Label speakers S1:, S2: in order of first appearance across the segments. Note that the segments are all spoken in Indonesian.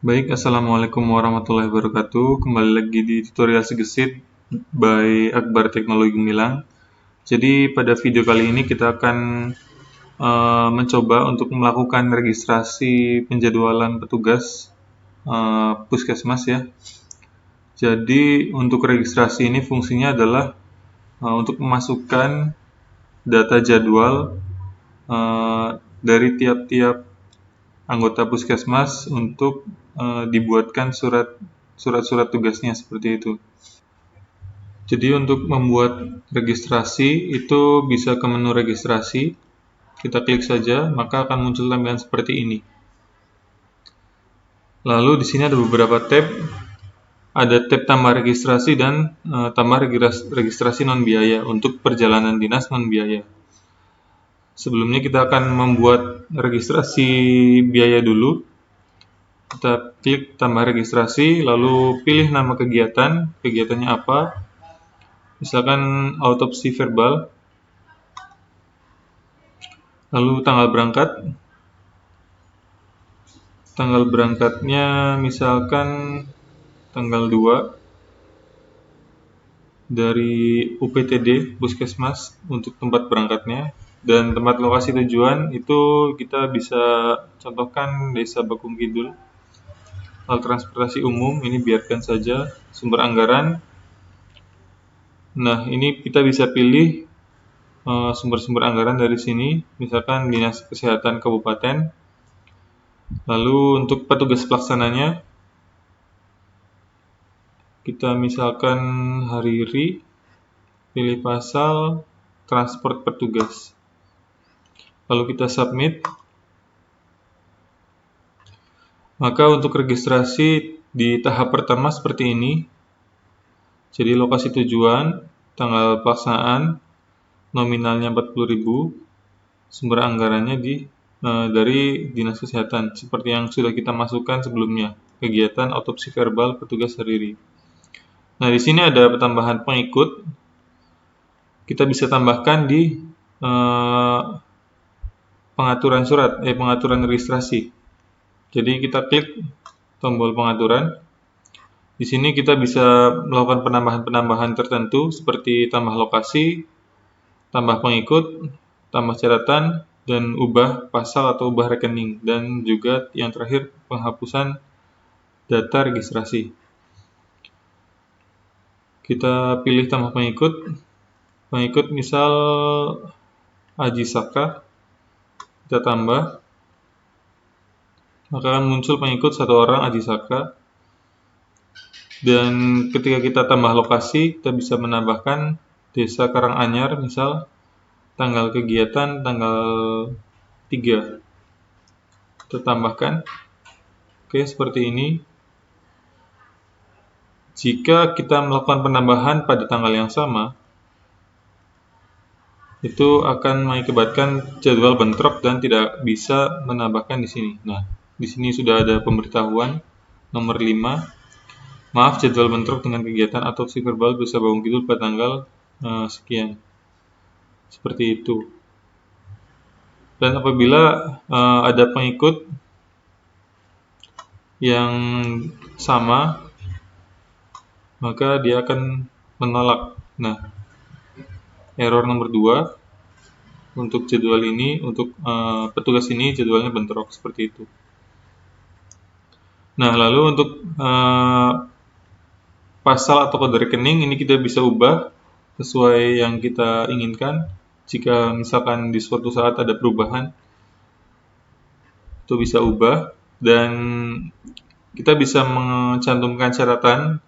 S1: Baik, Assalamualaikum warahmatullahi wabarakatuh. Kembali lagi di tutorial Segesit by Akbar Teknologi Gemilang. Jadi pada video kali ini kita akan mencoba untuk melakukan registrasi penjadwalan petugas puskesmas ya. Jadi untuk registrasi ini fungsinya adalah untuk memasukkan data jadwal dari tiap-tiap anggota puskesmas untuk dibuatkan surat-surat tugasnya seperti itu. Jadi untuk membuat registrasi itu bisa ke menu registrasi, kita klik saja, maka akan muncul tampilan seperti ini. Lalu di sini ada beberapa tab, ada tab tambah registrasi dan tambah registrasi non biaya untuk perjalanan dinas non biaya. Sebelumnya kita akan membuat registrasi biaya dulu. Kita klik tambah registrasi, lalu pilih nama kegiatannya apa, misalkan autopsi verbal, lalu tanggal berangkatnya misalkan tanggal 2 dari UPTD Puskesmas untuk tempat berangkatnya, dan tempat lokasi tujuan itu kita bisa contohkan Desa Bakung Kidul. Hal transportasi umum ini biarkan saja. Sumber anggaran, nah ini kita bisa pilih sumber-sumber anggaran dari sini, misalkan Dinas Kesehatan Kabupaten. Lalu untuk petugas pelaksananya, kita misalkan Hariri, pilih pasal transport petugas. Lalu kita submit. Maka untuk registrasi di tahap pertama seperti ini. Jadi lokasi tujuan, tanggal pelaksanaan, nominalnya 40.000, sumber anggarannya dari Dinas Kesehatan seperti yang sudah kita masukkan sebelumnya, kegiatan autopsi verbal petugas Hariri. Nah, di sini ada tambahan pengikut. Kita bisa tambahkan di pengaturan registrasi. Jadi kita klik tombol pengaturan. Di sini kita bisa melakukan penambahan-penambahan tertentu seperti tambah lokasi, tambah pengikut, tambah catatan, dan ubah pasal atau ubah rekening, dan juga yang terakhir penghapusan data registrasi. Kita pilih tambah pengikut misal Aji Saka, kita tambah, maka akan muncul pengikut 1 orang Aji Saka. Dan ketika kita tambah lokasi, kita bisa menambahkan Desa Karanganyar, misal tanggal kegiatan tanggal 3. Kita tambahkan. Oke, seperti ini. Jika kita melakukan penambahan pada tanggal yang sama, itu akan mengakibatkan jadwal bentrok dan tidak bisa menambahkan di sini. Nah, di sini sudah ada pemberitahuan nomor 5. Maaf, jadwal bentrok dengan kegiatan autopsi verbal Desa Bakung Kidul pada tanggal sekian. Seperti itu. Dan apabila ada pengikut yang sama, maka dia akan menolak. Nah, error nomor 2 untuk jadwal ini, untuk petugas ini jadwalnya bentrok seperti itu. Nah, lalu untuk pasal atau kode rekening ini kita bisa ubah sesuai yang kita inginkan. Jika misalkan di suatu saat ada perubahan, itu bisa ubah, dan kita bisa mencantumkan catatan.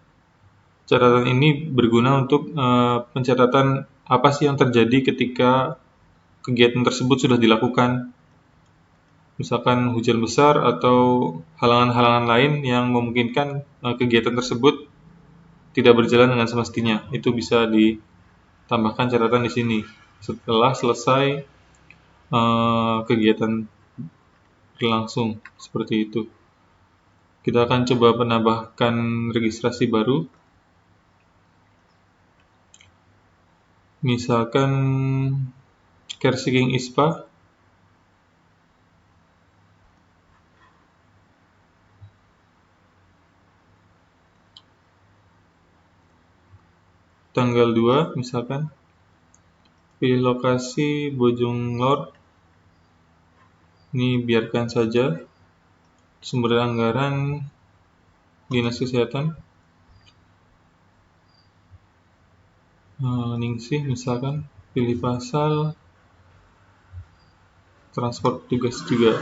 S1: Catatan ini berguna untuk pencatatan apa sih yang terjadi ketika kegiatan tersebut sudah dilakukan. Misalkan hujan besar atau halangan-halangan lain yang memungkinkan kegiatan tersebut tidak berjalan dengan semestinya. Itu bisa ditambahkan catatan di sini setelah selesai kegiatan berlangsung, seperti itu. Kita akan coba menambahkan registrasi baru. Misalkan Care Seeking ISPA. tanggal 2 misalkan, pilih lokasi Bojonglor, ini biarkan saja, sumber anggaran Dinas Kesehatan, Ningsih misalkan, pilih pasal, transport tugas juga,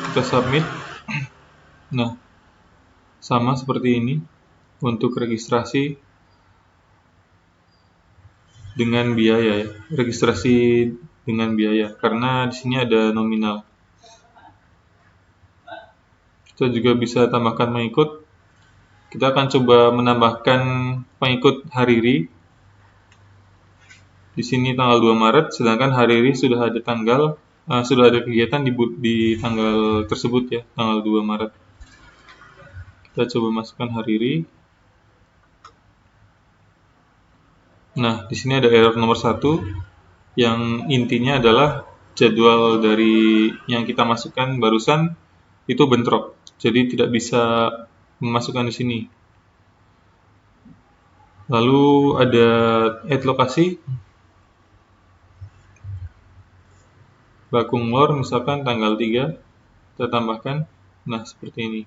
S1: kita submit. Nah, sama seperti ini untuk registrasi dengan biaya ya, registrasi dengan biaya karena di sini ada nominal. Kita juga bisa tambahkan pengikut. Kita akan coba menambahkan pengikut Hariri. Di sini tanggal 2 Maret, sedangkan Hariri sudah ada sudah ada kegiatan di tanggal tersebut ya, tanggal 2 Maret. Kita coba masukkan Hariri. Nah, di sini ada error nomor 1 yang intinya adalah jadwal dari yang kita masukkan barusan itu bentrok. Jadi tidak bisa memasukkan di sini. Lalu ada add lokasi. Bakunglor misalkan tanggal 3 kita tambahkan. Nah, seperti ini.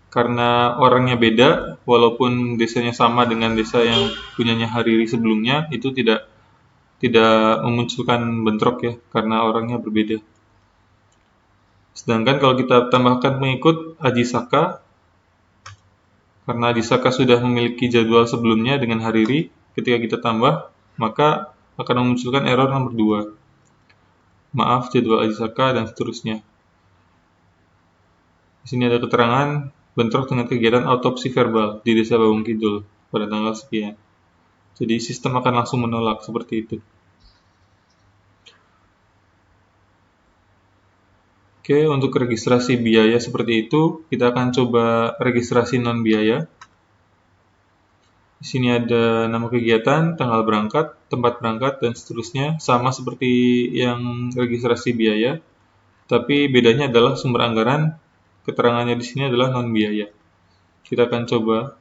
S1: Karena orangnya beda, walaupun desanya sama dengan desa yang punyanya Hariri sebelumnya, itu tidak memunculkan bentrok ya, karena orangnya berbeda. Sedangkan kalau kita tambahkan pengikut Aji Saka, karena Aji Saka sudah memiliki jadwal sebelumnya dengan Hariri, ketika kita tambah, maka akan memunculkan error nomor 2. Maaf, jadwal Aji Saka dan seterusnya. Di sini ada keterangan bentrok dengan kegiatan autopsi verbal di Desa Bawung Kidul pada tanggal sekian. Jadi sistem akan langsung menolak seperti itu. Oke, untuk registrasi biaya seperti itu, kita akan coba registrasi non biaya. Di sini ada nama kegiatan, tanggal berangkat, tempat berangkat, dan seterusnya, sama seperti yang registrasi biaya. Tapi bedanya adalah sumber anggaran, keterangannya di sini adalah non biaya. Kita akan coba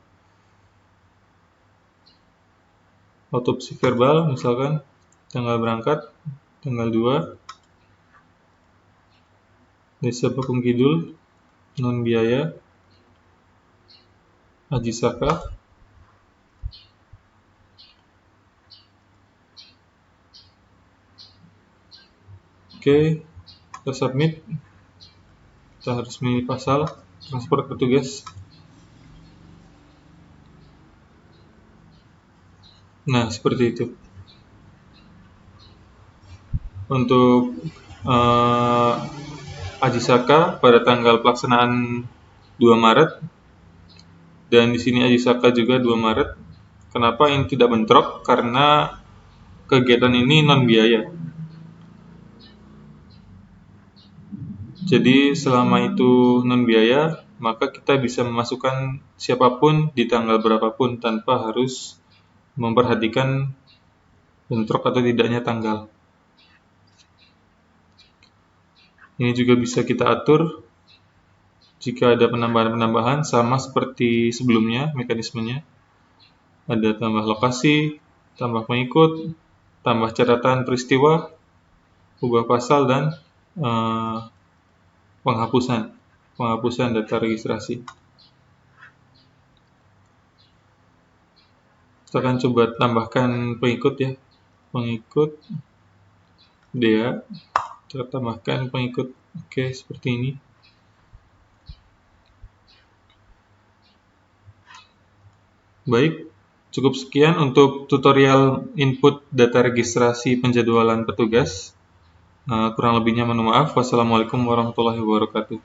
S1: autopsi verbal, misalkan tanggal berangkat, tanggal 2, Desa Bawung Kidul, non biaya, Aji Saka. Oke, kita submit. Kita harus memilih pasal transport petugas. Nah, seperti itu. Untuk Aji Saka pada tanggal pelaksanaan 2 Maret, dan di sini Aji Saka juga 2 Maret. Kenapa ini tidak bentrok? Karena kegiatan ini non biaya. Jadi selama itu non biaya, maka kita bisa memasukkan siapapun di tanggal berapapun tanpa harus memperhatikan bentrok atau tidaknya tanggal. Ini juga bisa kita atur jika ada penambahan-penambahan sama seperti sebelumnya mekanismenya. Ada tambah lokasi, tambah pengikut, tambah catatan peristiwa, ubah pasal, dan penghapusan data registrasi. Kita akan coba tambahkan pengikut ya, pengikut Dea, kita tambahkan pengikut. Oke, seperti ini. Baik, cukup sekian untuk tutorial input data registrasi penjadwalan petugas. Kurang lebihnya mohon maaf. Wassalamualaikum warahmatullahi wabarakatuh.